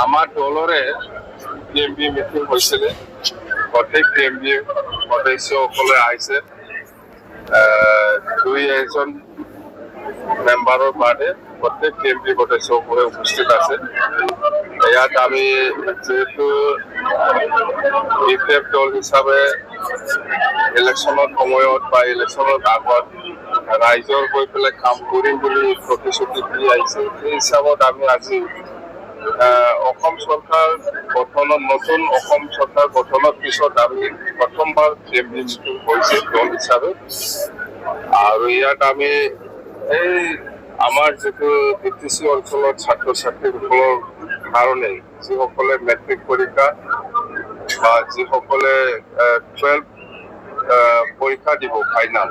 আমাৰ দলৰে TMB meeting হয়েছিল, প্ৰত্যেক টিএমবি সদস্যসকলে আহিছে, দুই এজন মেম্বাৰৰ বাদে প্ৰত্যেক টিএমবি সদস্যসকলে উপস্থিত আছে। ইয়াত আমি যেহেতু বিপিএফ দল হিচাপে ইলেকশ্যনৰ সময়ত বা ইলেকশ্যনৰ আগত ৰাইজৰ গৈ পেলাই কাম কৰিম বুলি প্ৰতিশ্ৰুতি দি আহিছে, সেই হিচাপত আমি আজি অসম চৰকাৰ গঠনৰ নতুন অসম চৰকাৰ গঠনৰ পিছত আমি প্ৰথমবাৰ টিএমবি মিটিং হৈছে দল হিচাপে। আৰু ইয়াত আমি এই আমাৰ যিটো বিটিচি অঞ্চলত ছাত্ৰ ছাত্ৰীসকলৰ কাৰণে যিসকলে মেট্ৰিক পৰীক্ষা বা যিসকলে 12 পৰীক্ষা দিব ফাইনেল,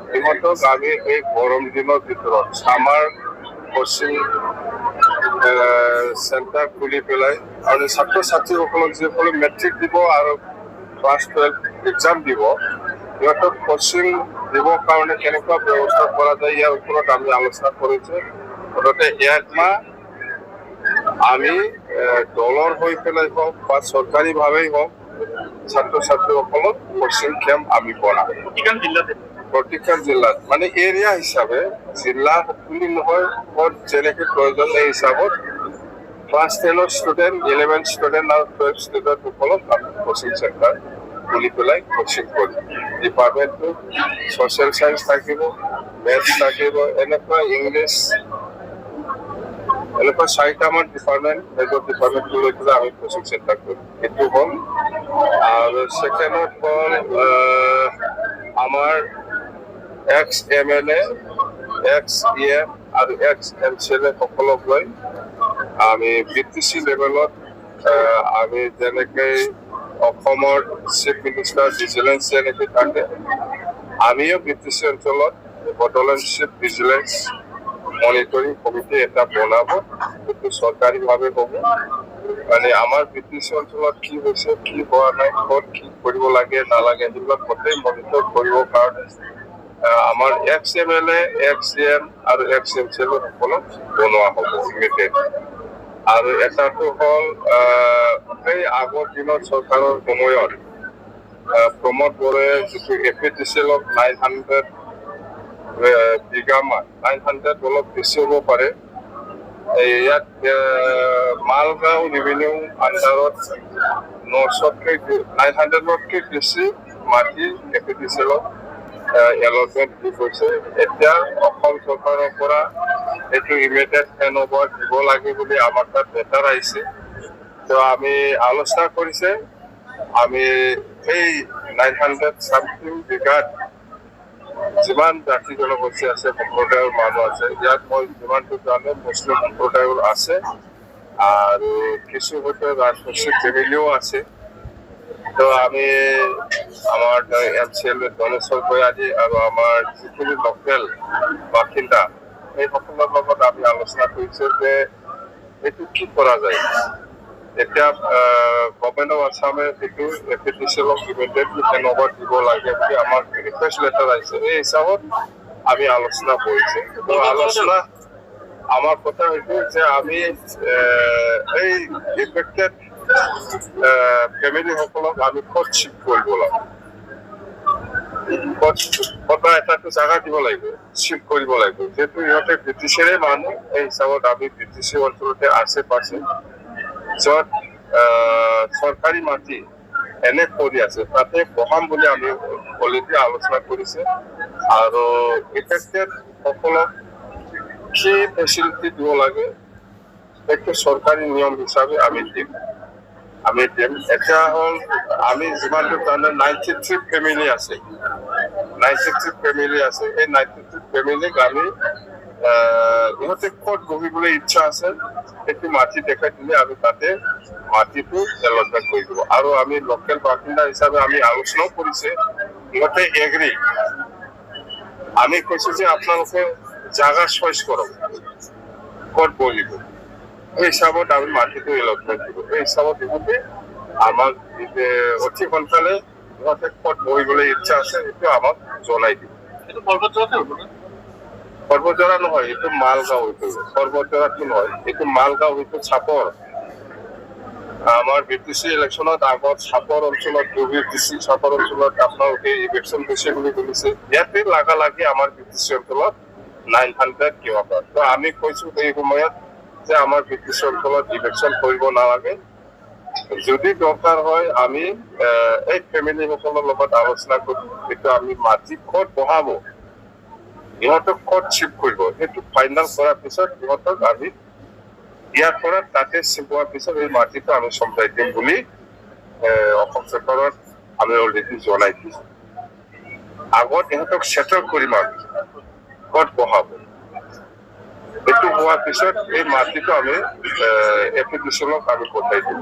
সিহঁতক আমি এই গৰম দিনৰ ভিতৰত ছামাৰ কোচিং চেণ্টাৰ খুলি পেলাই আৰু ছাত্ৰ ছাত্ৰীসকলক যিসকলে মেট্ৰিক দিব আৰু ক্লাছ 12 এক্সাম দিব, সিহঁতক কোচিং দিবৰ কাৰণে কেনেকুৱা ব্যৱস্থা কৰা যায় ইয়াৰ ওপৰত আমি আলোচনা কৰিছোঁ। মুঠতে এক মাহ আমি দলৰ হৈ পেলাই হওক বা চৰকাৰীভাৱেই হওক ছাত্ৰ ছাত্ৰীসকলক কোচিং কেম্প আমি বনাম প্ৰতিখন জিলাত, মানে এৰিয়া হিচাপে, জিলা বুলি নহয়, যেনেকৈ প্ৰয়োজন সেই হিচাপত ক্লাছ 10ৰ ষ্টুডেণ্ট, 11 ষ্টুডেণ্ট আৰু 12 ষ্টুডেণ্টসকলক আমি কোচিং চেণ্টাৰ খুলি পেলাই কোচিং কৰিম। ডিপাৰ্টমেণ্টটো ছ'চিয়েল চায়েন্স থাকিব, মেথছ থাকিব, এনেকুৱা ইংলিছ, এনেকুৱা 4টামান ডিপাৰ্টমেণ্ট, মেজৰ ডিপাৰ্টমেণ্টটো লৈ পেলাই আমি কোচিং চেণ্টাৰ কৰিম। এইটো হ'ল। আৰু ছেকেণ্ডত হ'ল আমাৰ এক্স MLA, এক্স EM আৰু এক্স MCLA সকলক লৈ আমি বিটিচি লেভেলত আমি যেনেকৈ অসমৰ চিফ মিনিষ্টাৰ ভিজিলেন্স যেনেকৈ থাকে, আমিও বিটিচি অঞ্চলত Bodoland chief vigilance monitoring committee এটা বনাব, সেইটো চৰকাৰীভাৱে হ'ব। মানে আমাৰ বিটিচি অঞ্চলত কি হৈছে, কি হোৱা নাই, ক'ত কি কৰিব লাগে নালাগে, সেইবিলাক গোটেই মনিটৰ কৰিবৰ কাৰণে আমাৰ এক্স MLA, এক্স CM আৰু এক্স MCLA সকলক বনোৱা হ'ব ইমিডিয়েট। আৰু এটাটো হ'ল সেই আগৰ দিনৰ চৰকাৰৰ সময়ত প্ৰমোদ বড়োৱে যিটো APTCLক 900 বিঘামান, 900 অলপ বেছি হ'ব পাৰে, ইয়াত মালগাঁও ৰেভিনিউ আণ্ডাৰত 900তকৈ বেছি মাটি APTCLক এলটমেণ্ট দি গৈছে। এতিয়া অসম চৰকাৰৰ পৰা এইটো ইমিডিয়েট হেণ্ড অভাৰ দিব লাগে বুলি আমাৰ তাত লেটাৰ আহিছে। তো আমি আলোচনা কৰিছে, আমি এই 900 চামথিং বিঘাত যিমান জাতি জনগোষ্ঠী আছে, সম্প্ৰদায়ৰ মানুহ আছে, ইয়াত মই যিমানটো জানো মুছলিম সম্প্ৰদায়ৰ আছে আৰু কিছু হয়তো ৰাজনৈতিক ফেমিলিও আছে। তো আমি আমাৰ MCLA ধনেশ্বৰ ভূঞানী আৰু আমাৰ যিখিনি লোকেল বাসিন্দা সেইসকলৰ লগত আমি আলোচনা কৰিছোঁ যে এইটো কি কৰা যায়। এতিয়া গভৰ্ণমেণ্ট অফ আছামে যিটো APTCLক ইমিডিয়েটলি হেণ্ড অভাৰ দিব লাগে বুলি আমাৰ ৰিকুৱেষ্ট লেটাৰ আহিছে, এই হিচাপত আমি আলোচনা কৰিছোঁ। তো আলোচনা আমাৰ কথা হৈছে যে আমি এই ইফেক্টেড ফেমিলিসকলক আমি ক'ত শ্বিফ্ট কৰিব লাগে, ক'ত এটাটো জাগা দিব লাগিব, শ্বিফ্ট কৰিব লাগিব। যিহেতু ইহঁতে ব্ৰিটিছৰে মানুহ, এই হিচাপত আমি বিটিচি অঞ্চলতে আছে পাছে য'ত চৰকাৰী মাটি এনে পৰি আছে, তাতে বহাম বুলি আমি অলৰেডি আলোচনা কৰিছে। আৰু ইফেক্টেড সকলক কি ফেচিলিটি দিব লাগে সেইটো চৰকাৰী নিয়ম হিচাপে আমি দিম। এতিয়া হ'ল আমি যিমানটো জানো 93 ফেমিলি আছে, 93 ফেমিলি আছে। এই 93 ফেমিলিক আমি ইহঁতে ক'ত বহিবলৈ ইচ্ছা আছে সেইটো মাটি দেখাই দিলে আমি তাতে মাটিটো এলটমেণ্ট কৰি দিব। আৰু আমি লোকেল বাসিন্দা হিচাপে আমি আলোচনাও কৰিছে, ইহঁতে এগ্ৰি। আমি কৈছোঁ যে আপোনালোকে জাগা চইচ কৰক ক'ত বহিব, এই হিচাপত আমি মাটিটো এলটমেণ্ট দিব। এই হিচাপত ইহঁতে আমাক অতি সোনকালে ইহঁতে ক'ত বহিবলৈ ইচ্ছা আছে সেইটো আমাক জনাই দিব। সৰ্বজৰা নহয়, এইটো মালগাঁও। এইটো সৰ্বজৰাটো নহয়, এইটো মালগাঁও, এইটো চাপৰ। আমাৰ বিটিচি ইলেকশ্যনত আগত চাপৰ অঞ্চলত বিটিচি চাপৰ অঞ্চলত আপোনালোকে ইলেকশ্যন হৈছে বুলি শুনিছে। ইয়াতে লাগালাগি আমাৰ বিটিচি অঞ্চলত 900 কিলোমিটাৰ। তো আমি কৈছো এই সময়ত যে আমাৰ বিটিচি অঞ্চলত ইলেকশ্যন কৰিব নালাগে। যদি দৰকাৰ হয় আমি এই ফেমিলিসকলৰ লগত আলোচনা কৰি কিন্তু আমি মাটি ক'ত বহাব, ইহঁতক ক'ত চিফ্ট কৰিব, সেইটো ফাইনেল কৰাৰ পিছত ইহঁতক আমি ইয়াৰ পৰা তাতে চিপোৱাৰ পিছত এই মাটিটো আমি চম্ভাই দিম বুলি অসম চৰকাৰত আমি অলৰেডি জনাই দিছো। আগত ইহঁতক চেটেল কৰিম আমি ক'ত বহাব। এইটো হোৱাৰ পিছত এই মাটিটো আমি এপ্লিকেশ্যনক আমি পঠাই দিম।